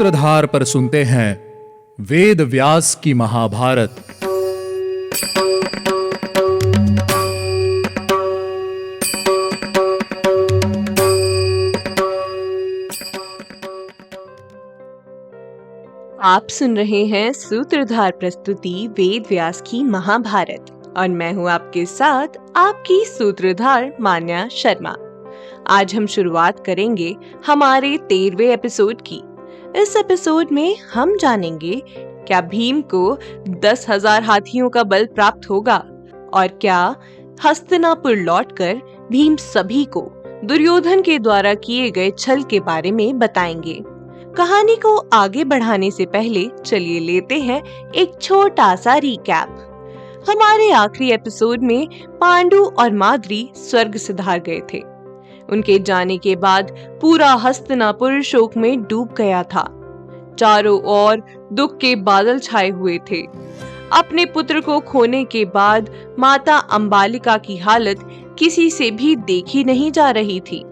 सूत्रधार पर सुनते हैं वेद व्यास की महाभारत। आप सुन रहे हैं सूत्रधार प्रस्तुति वेद व्यास की महाभारत और मैं हूं आपके साथ आपकी सूत्रधार मान्या शर्मा। आज हम शुरुआत करेंगे हमारे 13वें एपिसोड की। इस एपिसोड में हम जानेंगे क्या भीम को 10,000 हाथियों का बल प्राप्त होगा और क्या हस्तिनापुर लौटकर भीम सभी को दुर्योधन के द्वारा किए गए छल के बारे में बताएंगे। कहानी को आगे बढ़ाने से पहले चलिए लेते हैं एक छोटा सा रिकैप। हमारे आखिरी एपिसोड में पांडु और माद्री स्वर्ग सिधार गए थे। उनके जाने के बाद पूरा हस्तिनापुर शोक में डूब गया था। चारों ओर दुख के बादल छाए हुए थे। अपने पुत्र को खोने के बाद माता अंबालिका की हालत किसी से भी देखी नहीं जा रही थी।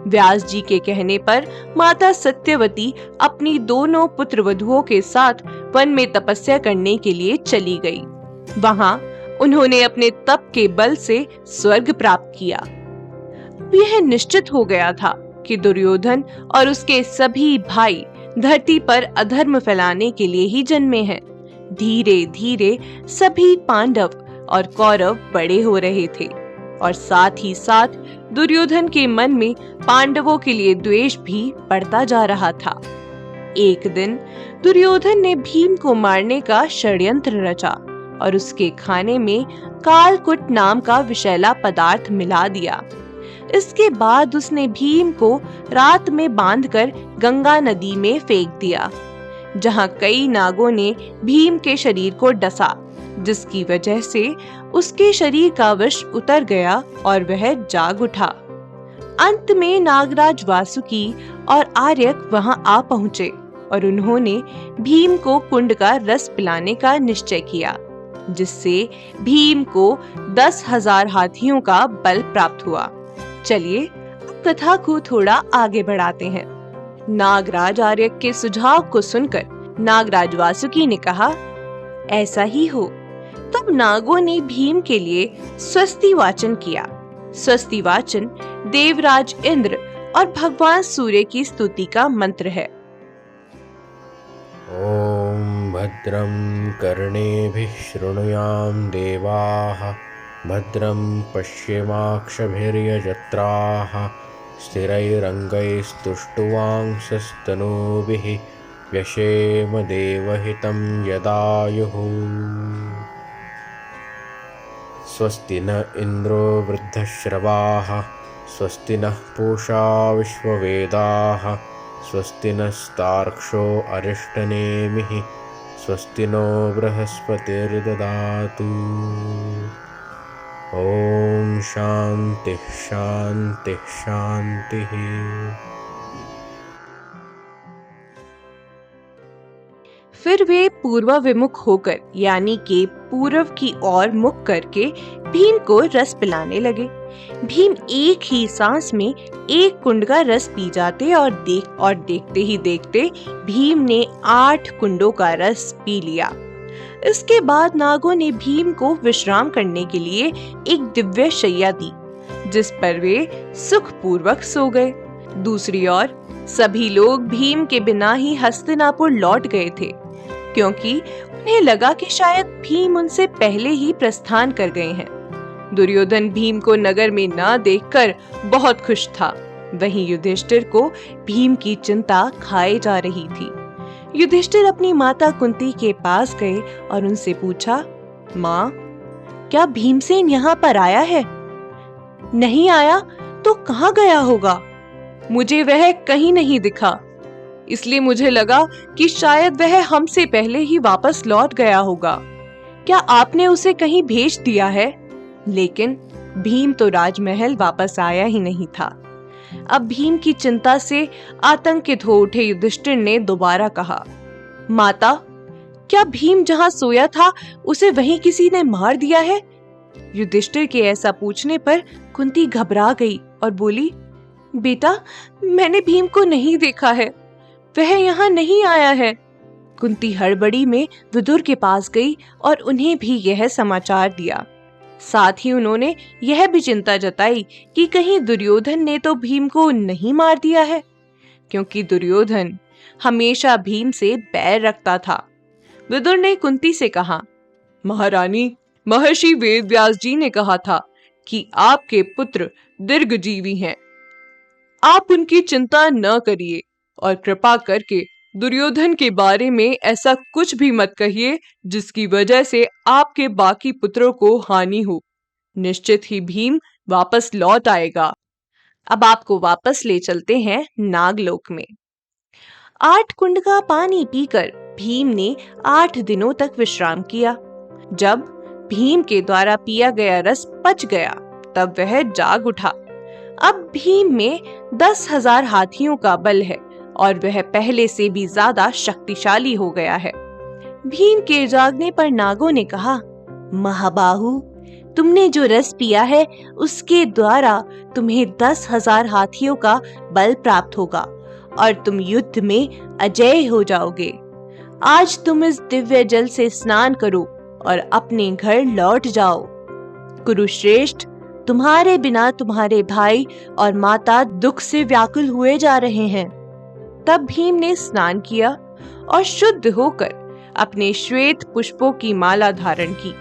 व्यास जी के कहने पर माता सत्यवती अपनी दोनों पुत्रवधुओं के साथ वन में तपस्या करने के लिए चली गई। वहां उन्होंने अपने तप के बल से स्वर्ग प्राप्त किया। यह निश्चित हो गया था कि दुर्योधन और उसके सभी भाई धरती पर अधर्म फैलाने के लिए ही जन्मे हैं। धीरे धीरे सभी पांडव और कौरव बड़े हो रहे थे और साथ ही साथ दुर्योधन के मन में पांडवों के लिए द्वेष भी बढ़ता जा रहा था। एक दिन दुर्योधन ने भीम को मारने का षड्यंत्र रचा और उसके खाने में कालकूट नाम का विषैला पदार्थ मिला दिया। इसके बाद उसने भीम को रात में बांधकर गंगा नदी में फेंक दिया, जहां कई नागों ने भीम के शरीर को डसा, जिसकी वजह से उसके शरीर का विष उतर गया और वह जाग उठा। अंत में नागराज वासुकी और आर्यक वहां आ पहुंचे और उन्होंने भीम को कुंड का रस पिलाने का निश्चय किया, जिससे भीम को 10,000 हाथियों का बल प्राप्त हुआ। चलिए अब कथा को थोड़ा आगे बढ़ाते हैं। नागराज आर्यक के सुझाव को सुनकर नागराज वासुकी ने कहा, ऐसा ही हो। तब नागों ने भीम के लिए स्वस्ति वाचन किया। स्वस्ति वाचन देवराज इंद्र और भगवान सूर्य की स्तुति का मंत्र है। ओम भद्रं कर्णेभिः शृणुयाम देवाः भद्रं पश्येमाक्षभिर्यजत्राः स्थिरैरङ्गैस्तुष्टुवांसस्तनूभिः व्यशेम देवहितं यदायुः। स्वस्ति न इन्द्रो वृद्धश्रवाः स्वस्ति नः पूषा विश्ववेदाः स्वस्ति नस्तार्क्ष्यो अरिष्टनेमिः स्वस्ति नो बृहस्पतिर्ददातु। ओम शांति शांति शांति। फिर वे पूर्व विमुख होकर यानी कि पूर्व की ओर मुख करके भीम को रस पिलाने लगे। भीम एक ही सांस में एक कुंड का रस पी जाते और देखते ही देखते भीम ने 8 कुंडों का रस पी लिया। इसके बाद नागों ने भीम को विश्राम करने के लिए एक दिव्य शैया दी, जिस पर वे सुखपूर्वक सो गए। दूसरी ओर सभी लोग भीम के बिना ही हस्तिनापुर लौट गए थे, क्योंकि उन्हें लगा कि शायद भीम उनसे पहले ही प्रस्थान कर गए हैं। दुर्योधन भीम को नगर में न देखकर बहुत खुश था। वहीं युधिष्ठिर को भीम की चिंता खाए जा रही थी। युधिष्ठिर अपनी माता कुंती के पास गए और उनसे पूछा, माँ, क्या भीमसेन यहाँ पर आया है? नहीं आया तो कहाँ गया होगा? मुझे वह कहीं नहीं दिखा, इसलिए मुझे लगा कि शायद वह हमसे पहले ही वापस लौट गया होगा। क्या आपने उसे कहीं भेज दिया है? लेकिन भीम तो राजमहल वापस आया ही नहीं था। अब भीम की चिंता से आतंकित हो उठे युधिष्ठिर ने दोबारा कहा, माता, क्या भीम जहां सोया था उसे वहीं किसी ने मार दिया है? युधिष्ठिर के ऐसा पूछने पर कुंती घबरा गई और बोली, बेटा, मैंने भीम को नहीं देखा है। वह यहाँ नहीं आया है। कुंती हड़बड़ी में विदुर के पास गई और उन्हें भी यह समाचार दिया। साथ ही उन्होंने यह भी चिंता जताई कि कहीं दुर्योधन ने तो भीम को नहीं मार दिया है, क्योंकि दुर्योधन हमेशा भीम से बैर रखता था। विदुर ने कुंती से कहा, महारानी, महर्षि वेदव्यास जी ने कहा था कि आपके पुत्र दीर्घजीवी हैं। आप उनकी चिंता न करिए और कृपा करके दुर्योधन के बारे में ऐसा कुछ भी मत कहिए जिसकी वजह से आपके बाकी पुत्रों को हानि हो। निश्चित ही भीम वापस लौट आएगा। अब आपको वापस ले चलते हैं नागलोक में। 8 कुंड का पानी पीकर भीम ने 8 दिनों तक विश्राम किया। जब भीम के द्वारा पिया गया रस पच गया, तब वह जाग उठा। अब भीम में 10,000 हाथियों का बल है और वह पहले से भी ज्यादा शक्तिशाली हो गया है। भीम के जागने पर नागों ने कहा, महाबाहु, तुमने जो रस पिया है उसके द्वारा तुम्हें 10,000 हाथियों का बल प्राप्त होगा और तुम युद्ध में अजय हो जाओगे। आज तुम इस दिव्य जल से स्नान करो और अपने घर लौट जाओ। कुरुश्रेष्ठ, तुम्हारे बिना तुम्हारे भाई और माता दुख से व्याकुल हुए जा रहे हैं। तब भीम ने स्नान किया और शुद्ध होकर अपने श्वेत पुष्पों की माला धारण की,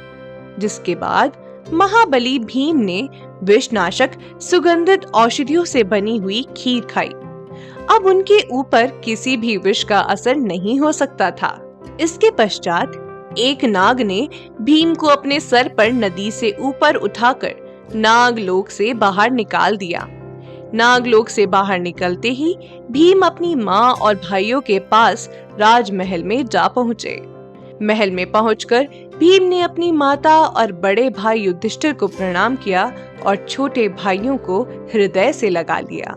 जिसके बाद महाबली भीम ने विषनाशक सुगंधित औषधियों से बनी हुई खीर खाई। अब उनके ऊपर किसी भी विष का असर नहीं हो सकता था। इसके पश्चात एक नाग ने भीम को अपने सर पर नदी से ऊपर उठाकर नागलोक से बाहर निकाल दिया। नागलोक से बाहर निकलते ही भीम अपनी माँ और भाइयों के पास राजमहल में जा पहुँचे। महल में पहुंचकर भीम ने अपनी माता और बड़े भाई युधिष्ठिर को प्रणाम किया और छोटे भाइयों को हृदय से लगा लिया।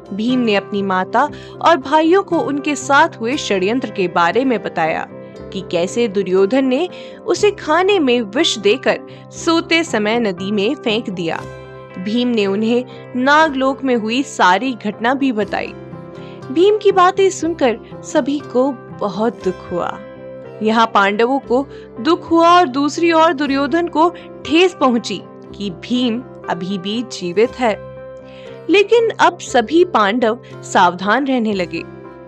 भीम ने अपनी माता और भाइयों को उनके साथ हुए षड्यंत्र के बारे में बताया कि कैसे दुर्योधन ने उसे खाने में विष देकर सोते समय नदी में फेंक दिया। भीम ने उन्हें नागलोक में हुई सारी घटना भी बताई। भीम की बातें सुनकर सभी को बहुत दुख हुआ। यहाँ पांडवों को दुख हुआ और दूसरी ओर दुर्योधन को ठेस पहुंची कि भीम अभी भी जीवित है। लेकिन अब सभी पांडव सावधान रहने लगे।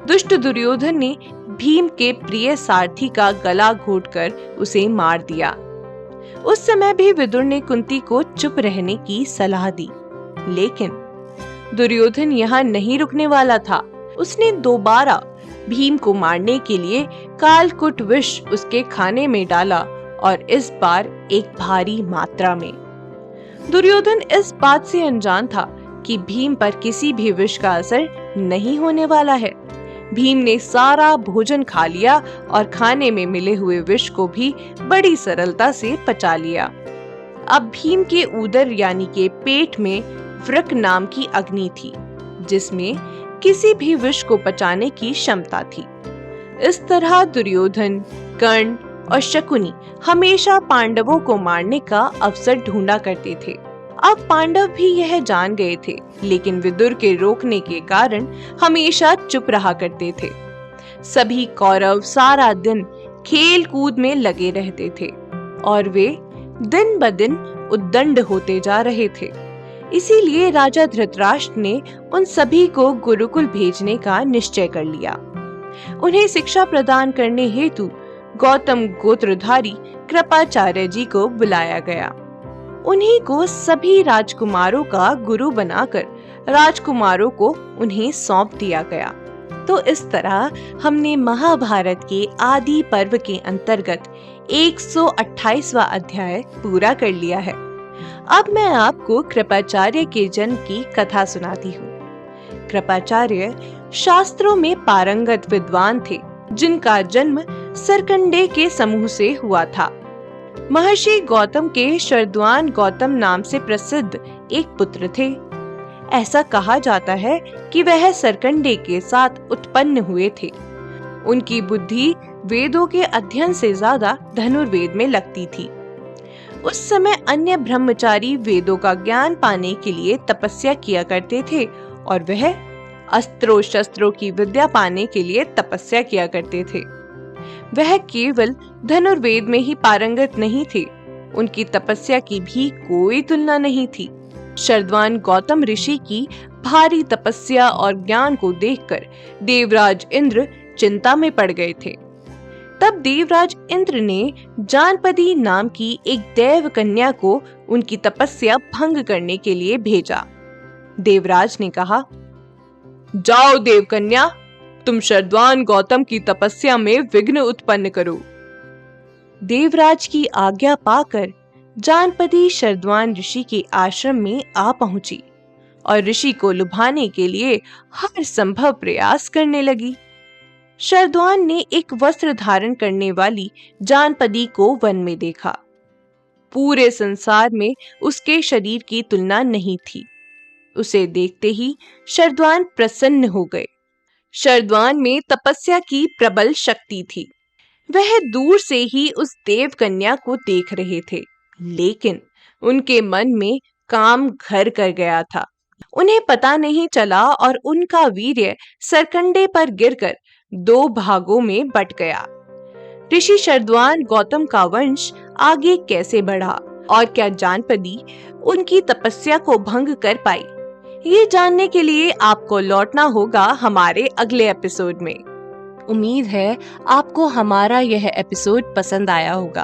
दुष्ट दुर्योधन ने भीम के प्रिय सारथी का गला घोटकर उसे मार दिया। उस समय भी विदुर ने कुंती को चुप रहने की सलाह दी, लेकिन दुर्योधन यहाँ नहीं रुकने वाला था। उसने दोबारा भीम को मारने के लिए कालकुट विष उसके खाने में डाला और इस बार एक भारी मात्रा में। दुर्योधन इस बात से अनजान था कि भीम पर किसी भी विष का असर नहीं होने वाला है। भीम ने सारा भोजन खा लिया और खाने में मिले हुए विष को भी बड़ी सरलता से पचा लिया। अब भीम के उदर यानी के पेट में वृक नाम की अग्नि थी, जिसमें किसी भी विष को पचाने की क्षमता थी। इस तरह दुर्योधन, कर्ण और शकुनी हमेशा पांडवों को मारने का अवसर ढूंढा करते थे। अब पांडव भी यह जान गए थे, लेकिन विदुर के रोकने के कारण हमेशा चुप रहा करते थे। सभी कौरव सारा दिन खेल कूद में लगे रहते थे और वे दिन ब दिन उद्दंड होते जा रहे थे। इसीलिए राजा धृतराष्ट्र ने उन सभी को गुरुकुल भेजने का निश्चय कर लिया। उन्हें शिक्षा प्रदान करने हेतु गौतम गोत्रधारी कृपाचार्य जी को बुलाया गया। उन्हीं को सभी राजकुमारों का गुरु बनाकर राजकुमारों को उन्हें सौंप दिया गया। तो इस तरह हमने महाभारत के आदि पर्व के अंतर्गत 128वां अध्याय पूरा कर लिया है। अब मैं आपको कृपाचार्य के जन्म की कथा सुनाती हूँ। कृपाचार्य शास्त्रों में पारंगत विद्वान थे, जिनका जन्म सरकंडे के समूह से हुआ था। महर्षि गौतम के शरद्वान गौतम नाम से प्रसिद्ध एक पुत्र थे। ऐसा कहा जाता है कि वह सरकंडे के साथ उत्पन्न हुए थे। उनकी बुद्धि वेदों के अध्ययन से ज्यादा धनुर्वेद में लगती थी। उस समय अन्य ब्रह्मचारी वेदों का ज्ञान पाने के लिए तपस्या किया करते थे और वह अस्त्रों शस्त्रों की विद्या पाने के लिए तपस्या किया करते थे। वह केवल धनुर्वेद में ही पारंगत नहीं थे, उनकी तपस्या की भी कोई तुलना नहीं थी। शरद्वान गौतम ऋषि की भारी तपस्या और ज्ञान को देखकर देवराज इंद्र चिंता में पड़ गए थे। तब देवराज इंद्र ने जानपदी नाम की एक देव कन्या को उनकी तपस्या भंग करने के लिए भेजा। देवराज ने कहा, जाओ देव कन्या, तुम शरद्वान गौतम की तपस्या में विघ्न उत्पन्न करो। देवराज की आज्ञा पाकर जानपदी शरद्वान ऋषि के आश्रम में आ पहुंची और ऋषि को लुभाने के लिए हर संभव प्रयास करने लगी। शरद्वान ने एक वस्त्र धारण करने वाली जानपदी को वन में देखा। पूरे संसार में उसके शरीर की तुलना नहीं थी। उसे देखते ही शरद्वान प्रसन्न हो गए। शरद्वान में तपस्या की प्रबल शक्ति थी। वह दूर से ही उस देव कन्या को देख रहे थे, लेकिन उनके मन में काम घर कर गया था। उन्हें पता नहीं चला और उनका वीर्य सरकंडे पर गिरकर 2 भागों में बट गया। ऋषि शरद्वान गौतम का वंश आगे कैसे बढ़ा और क्या जानपदी उनकी तपस्या को भंग कर पाई, ये जानने के लिए आपको लौटना होगा हमारे अगले एपिसोड में। उम्मीद है आपको हमारा यह एपिसोड पसंद आया होगा।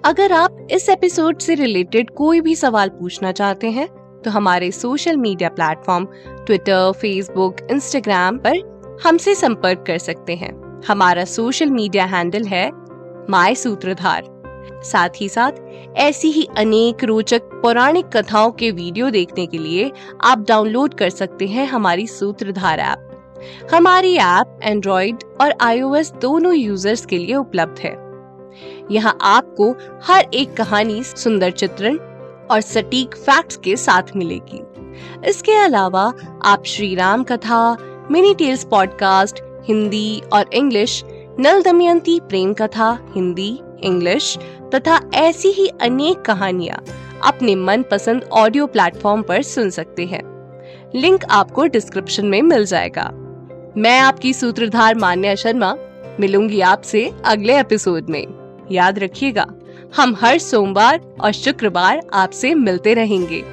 अगर आप इस एपिसोड से रिलेटेड कोई भी सवाल पूछना चाहते हैं तो हमारे social media platform Twitter, Facebook, Instagram पर हमसे संपर्क कर सकते हैं। हमारा सोशल मीडिया हैंडल है माय सूत्रधार। साथ ही साथ ऐसी ही अनेक रोचक पौराणिक कथाओं के वीडियो देखने के लिए आप डाउनलोड कर सकते हैं हमारी सूत्रधार ऐप। हमारी ऐप एंड्रॉइड और iOS दोनों यूजर्स के लिए उपलब्ध है। यहाँ आपको हर एक कहानी सुंदर चित्रण और सटीक फैक्ट्स के साथ मिलेगी। इसके अलावा आप श्री राम कथा, मिनी टेल्स पॉडकास्ट हिंदी और इंग्लिश, नल दमयंती प्रेम कथा हिंदी, इंग्लिश तथा ऐसी ही अनेक कहानियाँ अपने मनपसंद ऑडियो प्लेटफॉर्म पर सुन सकते हैं। लिंक आपको डिस्क्रिप्शन में मिल जाएगा। मैं आपकी सूत्रधार मान्या शर्मा मिलूंगी आपसे अगले एपिसोड में। याद रखिएगा, हम हर सोमवार और शुक्रवार आपसे मिलते रहेंगे।